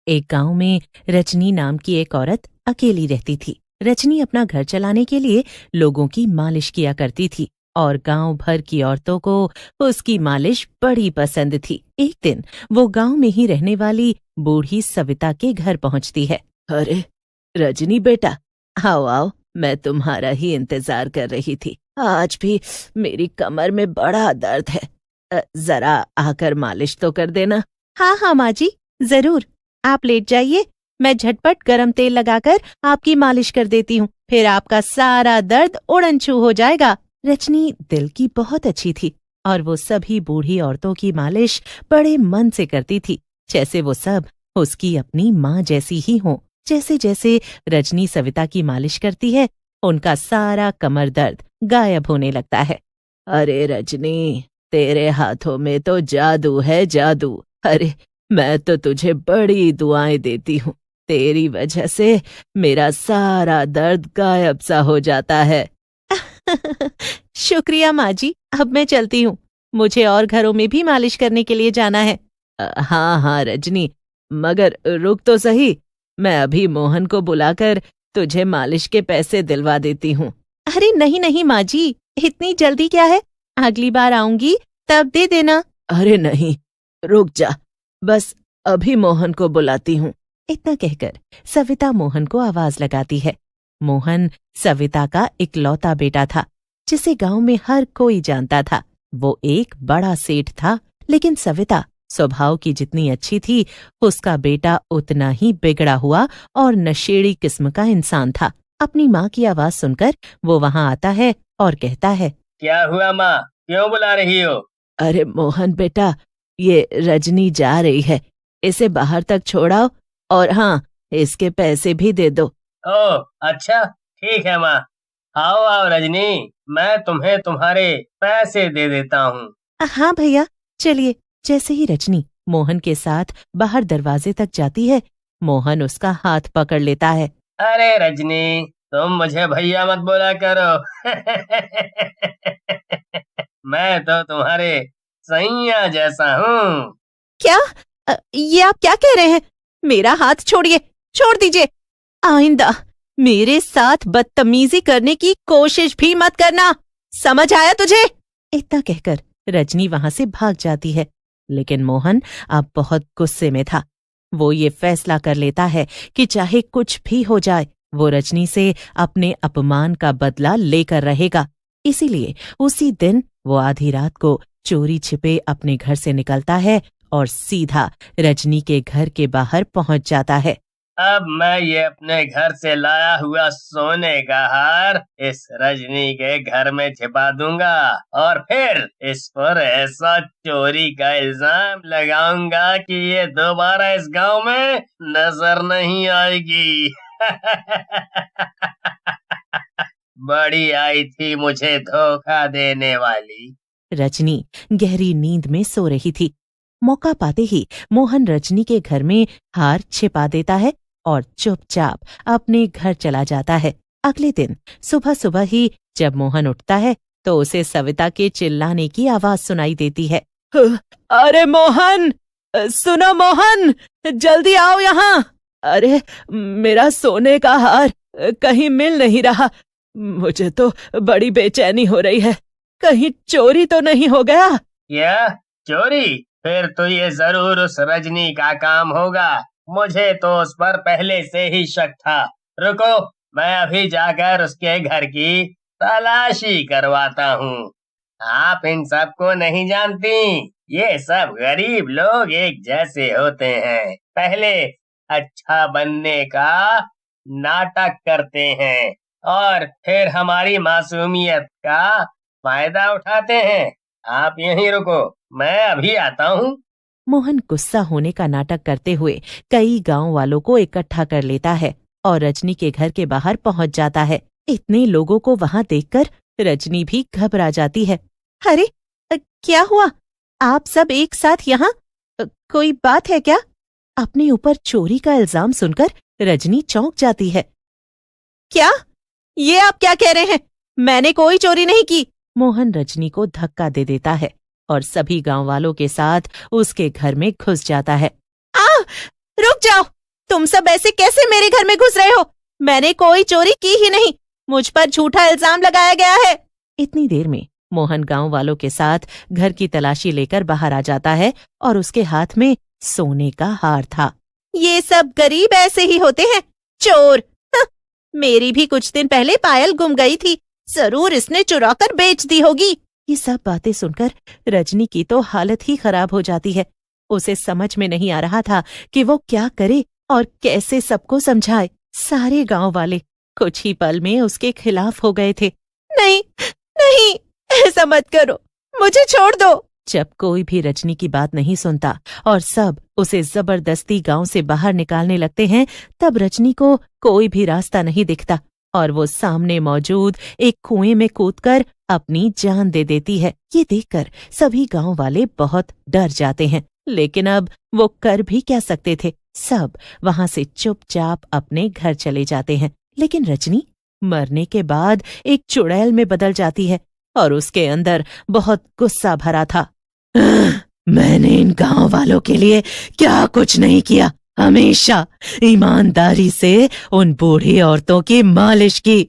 एक गांव में रजनी नाम की एक औरत अकेली रहती थी। रजनी अपना घर चलाने के लिए लोगों की मालिश किया करती थी और गांव भर की औरतों को उसकी मालिश बड़ी पसंद थी। एक दिन वो गांव में ही रहने वाली बूढ़ी सविता के घर पहुंचती है। अरे रजनी बेटा, आओ आओ, मैं तुम्हारा ही इंतजार कर रही थी। आज भी मेरी कमर में बड़ा दर्द है, जरा आकर मालिश तो कर देना। हाँ हाँ माँ जी, जरूर, आप लेट जाइए, मैं झटपट गरम तेल लगाकर आपकी मालिश कर देती हूँ, फिर आपका सारा दर्द उड़न छू हो जाएगा। रजनी दिल की बहुत अच्छी थी और वो सभी बूढ़ी औरतों की मालिश बड़े मन से करती थी, जैसे वो सब उसकी अपनी माँ जैसी ही हों। जैसे जैसे रजनी सविता की मालिश करती है, उनका सारा कमर दर्द गायब होने लगता है। अरे रजनी, तेरे हाथों में तो जादू है, जादू। अरे मैं तो तुझे बड़ी दुआएं देती हूँ, तेरी वजह से मेरा सारा दर्द गायब सा हो जाता है। शुक्रिया माँ जी, अब मैं चलती हूँ, मुझे और घरों में भी मालिश करने के लिए जाना है। हाँ हाँ रजनी, मगर रुक तो सही, मैं अभी मोहन को बुलाकर तुझे मालिश के पैसे दिलवा देती हूँ। अरे नहीं नहीं माँ जी, इतनी जल्दी क्या है, अगली बार आऊंगी तब दे देना। अरे नहीं, रुक जा, बस अभी मोहन को बुलाती हूँ। इतना कहकर सविता मोहन को आवाज लगाती है। मोहन सविता का इकलौता बेटा था, जिसे गांव में हर कोई जानता था। वो एक बड़ा सेठ था, लेकिन सविता स्वभाव की जितनी अच्छी थी, उसका बेटा उतना ही बिगड़ा हुआ और नशेड़ी किस्म का इंसान था। अपनी माँ की आवाज सुनकर वो वहां आता है और कहता है, क्या हुआ माँ, क्यों बुला रही हो? अरे मोहन बेटा, ये रजनी जा रही है, इसे बाहर तक छोड़ाओ और हाँ, इसके पैसे भी दे दो। ओह अच्छा, ठीक है माँ। आओ आओ रजनी, मैं तुम्हें तुम्हारे पैसे दे देता हूँ। हाँ भैया, चलिए। जैसे ही रजनी मोहन के साथ बाहर दरवाजे तक जाती है, मोहन उसका हाथ पकड़ लेता है। अरे रजनी, तुम मुझे भैया मत बोला करो। मैं तो तुम्हारे सैया जैसा हूँ। क्या? ये आप क्या कह रहे हैं? मेरा हाथ छोड़िए, छोड़ दीजिए। आइंदा मेरे साथ बदतमीजी करने की कोशिश भी मत करना, समझ आया तुझे? इतना कहकर रजनी वहां से भाग जाती है, लेकिन मोहन अब बहुत गुस्से में था। वो ये फैसला कर लेता है कि चाहे कुछ भी हो जाए, वो रजनी से अपने अपमान का बदला लेकर रहेगा। इसीलिए उसी दिन वो आधी रात को चोरी छिपे अपने घर से निकलता है और सीधा रजनी के घर के बाहर पहुंच जाता है। अब मैं ये अपने घर से लाया हुआ सोने का हार इस रजनी के घर में छिपा दूंगा और फिर इस पर ऐसा चोरी का इल्जाम लगाऊंगा कि ये दोबारा इस गांव में नजर नहीं आएगी। बड़ी आई थी मुझे धोखा देने वाली। रजनी गहरी नींद में सो रही थी। मौका पाते ही मोहन रजनी के घर में हार छिपा देता है और चुपचाप अपने घर चला जाता है। अगले दिन सुबह सुबह ही जब मोहन उठता है, तो उसे सविता के चिल्लाने की आवाज सुनाई देती है। अरे मोहन, सुनो मोहन, जल्दी आओ यहाँ। अरे मेरा सोने का हार कहीं मिल नहीं रहा, मुझे तो बड़ी बेचैनी हो रही है, कहीं चोरी तो नहीं हो गया? क्या चोरी? फिर तो ये जरूर उस रजनी का काम होगा। मुझे तो उस पर पहले से ही शक था। रुको, मैं अभी जाकर उसके घर की तलाशी करवाता हूँ। आप इन सबको नहीं जानती, ये सब गरीब लोग एक जैसे होते हैं। पहले अच्छा बनने का नाटक करते हैं और फिर हमारी मासूमियत का फायदा उठाते हैं। आप यहीं रुको, मैं अभी आता हूँ। मोहन गुस्सा होने का नाटक करते हुए कई गांव वालों को इकट्ठा कर लेता है और रजनी के घर के बाहर पहुंच जाता है। इतने लोगों को वहां देखकर रजनी भी घबरा जाती है। अरे क्या हुआ, आप सब एक साथ यहाँ? कोई बात है क्या? अपने ऊपर चोरी का इल्जाम सुनकर रजनी चौंक जाती है। क्या? ये आप क्या कह रहे हैं? मैंने कोई चोरी नहीं की। मोहन रजनी को धक्का दे देता है और सभी गांव वालों के साथ उसके घर में घुस जाता है। रुक जाओ, तुम सब ऐसे कैसे मेरे घर में घुस रहे हो? मैंने कोई चोरी की ही नहीं। मुझ पर झूठा इल्जाम लगाया गया है। इतनी देर में मोहन गांव वालों के साथ घर की तलाशी लेकर बाहर आ जाता है और उसके हाथ में सोने का हार था। ये सब गरीब ऐसे ही होते हैं, चोर। मेरी भी कुछ दिन पहले पायल गुम गई थी, जरूर इसने चुरा कर बेच दी होगी। ये सब बातें सुनकर रजनी की तो हालत ही खराब हो जाती है। उसे समझ में नहीं आ रहा था कि वो क्या करे और कैसे सबको समझाए। सारे गांव वाले कुछ ही पल में उसके खिलाफ हो गए थे। नहीं नहीं, ऐसा मत करो, मुझे छोड़ दो। जब कोई भी रजनी की बात नहीं सुनता और सब उसे जबरदस्ती गांव से बाहर निकालने लगते हैं, तब रजनी को कोई भी रास्ता नहीं दिखता और वो सामने मौजूद एक कुएं में कूदकर अपनी जान दे देती है। ये देखकर सभी गांव वाले बहुत डर जाते हैं, लेकिन अब वो कर भी क्या सकते थे। सब वहां से चुपचाप अपने घर चले जाते हैं। लेकिन रजनी मरने के बाद एक चुड़ैल में बदल जाती है और उसके अंदर बहुत गुस्सा भरा था। मैंने इन गांव वालों के लिए क्या कुछ नहीं किया। हमेशा ईमानदारी से उन बूढ़ी औरतों की मालिश की।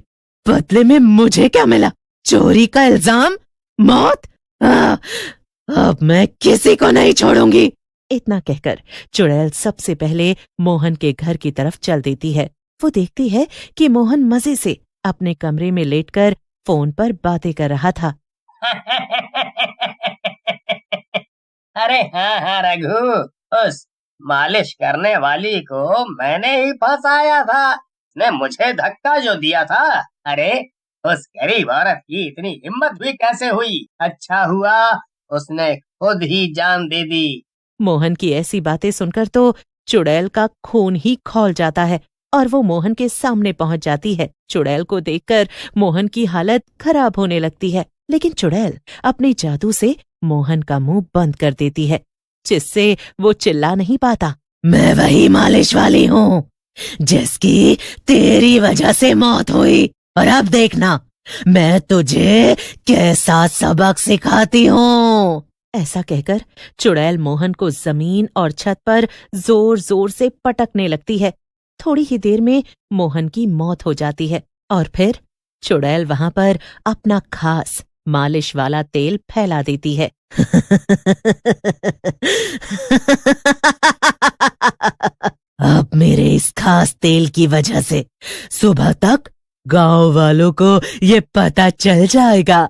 बदले में मुझे क्या मिला? चोरी का इल्जाम, मौत। अब मैं किसी को नहीं छोड़ूंगी। इतना कहकर चुड़ैल सबसे पहले मोहन के घर की तरफ चल देती है। वो देखती है कि मोहन मजे से अपने कमरे में लेटकर फोन पर बातें कर रहा था। अरे हाँ रघु, उस मालिश करने वाली को मैंने ही फंसाया था। उसने मुझे धक्का जो दिया था, अरे उस गरीब औरत की इतनी हिम्मत भी कैसे हुई? अच्छा हुआ उसने खुद ही जान दे दी। मोहन की ऐसी बातें सुनकर तो चुड़ैल का खून ही खौल जाता है और वो मोहन के सामने पहुंच जाती है। चुड़ैल को देखकर मोहन की हालत खराब होने लगती है, लेकिन चुड़ैल अपने जादू से मोहन का मुंह बंद कर देती है, जिससे वो चिल्ला नहीं पाता। मैं वही मालिश वाली हूँ जिसकी तेरी वजह से मौत हुई, और अब देखना मैं तुझे कैसा सबक सिखाती हूँ। ऐसा कहकर चुड़ैल मोहन को जमीन और छत पर जोर जोर से पटकने लगती है। थोड़ी ही देर में मोहन की मौत हो जाती है और फिर चुड़ैल वहां पर अपना खास मालिश वाला तेल फैला देती है। अब मेरे इस खास तेल की वजह से सुबह तक गांव वालों को ये पता चल जाएगा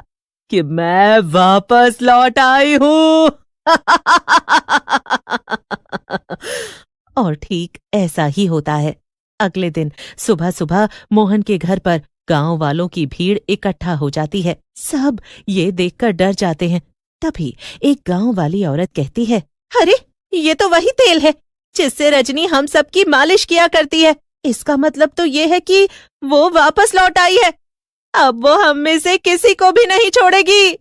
कि मैं वापस लौट आई हूँ। और ठीक ऐसा ही होता है। अगले दिन सुबह सुबह मोहन के घर पर गांव वालों की भीड़ इकट्ठा हो जाती है। सब ये देखकर डर जाते हैं। तभी एक गांव वाली औरत कहती है, अरे ये तो वही तेल है जिससे रजनी हम सबकी मालिश किया करती है। इसका मतलब तो ये है कि वो वापस लौट आई है। अब वो हम में से किसी को भी नहीं छोड़ेगी।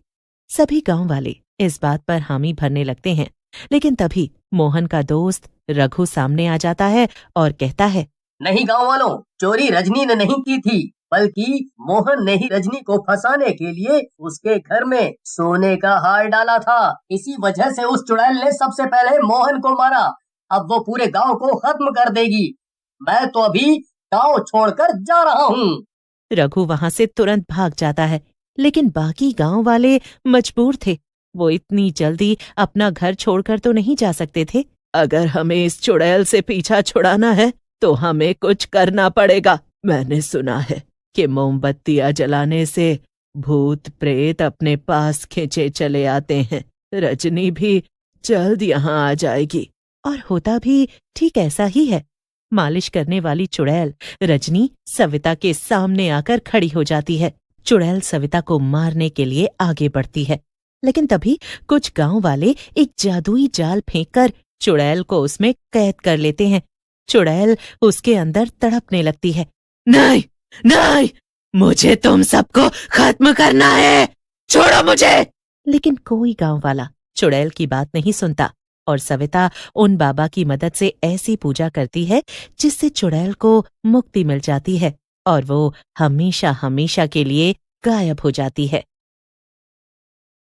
सभी गांव वाले इस बात पर हामी भरने लगते हैं, लेकिन तभी मोहन का दोस्त रघु सामने आ जाता है और कहता है, नहीं गांव वालों, चोरी रजनी ने नहीं की थी, बल्कि मोहन ने ही रजनी को फंसाने के लिए उसके घर में सोने का हार डाला था। इसी वजह से उस चुड़ैल ने सबसे पहले मोहन को मारा। अब वो पूरे गांव को खत्म कर देगी। मैं तो अभी गांव छोड़कर जा रहा हूँ। रघु वहां से तुरंत भाग जाता है, लेकिन बाकी गांव वाले मजबूर थे। वो इतनी जल्दी अपना घर छोड़कर तो नहीं जा सकते थे। अगर हमें इस चुड़ैल से पीछा छुड़ाना है तो हमें कुछ करना पड़ेगा। मैंने सुना है कि मोमबत्तियां जलाने से भूत प्रेत अपने पास खींचे चले आते हैं। रजनी भी जल्द यहाँ आ जाएगी। और होता भी ठीक ऐसा ही है। मालिश करने वाली चुड़ैल रजनी सविता के सामने आकर खड़ी हो जाती है। चुड़ैल सविता को मारने के लिए आगे बढ़ती है, लेकिन तभी कुछ गांव वाले एक जादुई जाल फेंककर चुड़ैल को उसमें कैद कर लेते हैं। चुड़ैल उसके अंदर तड़पने लगती है। नहीं नहीं, मुझे तुम सबको खत्म करना है, छोड़ो मुझे। लेकिन कोई गांव वाला चुड़ैल की बात नहीं सुनता और सविता उन बाबा की मदद से ऐसी पूजा करती है जिससे चुड़ैल को मुक्ति मिल जाती है और वो हमेशा हमेशा के लिए गायब हो जाती है।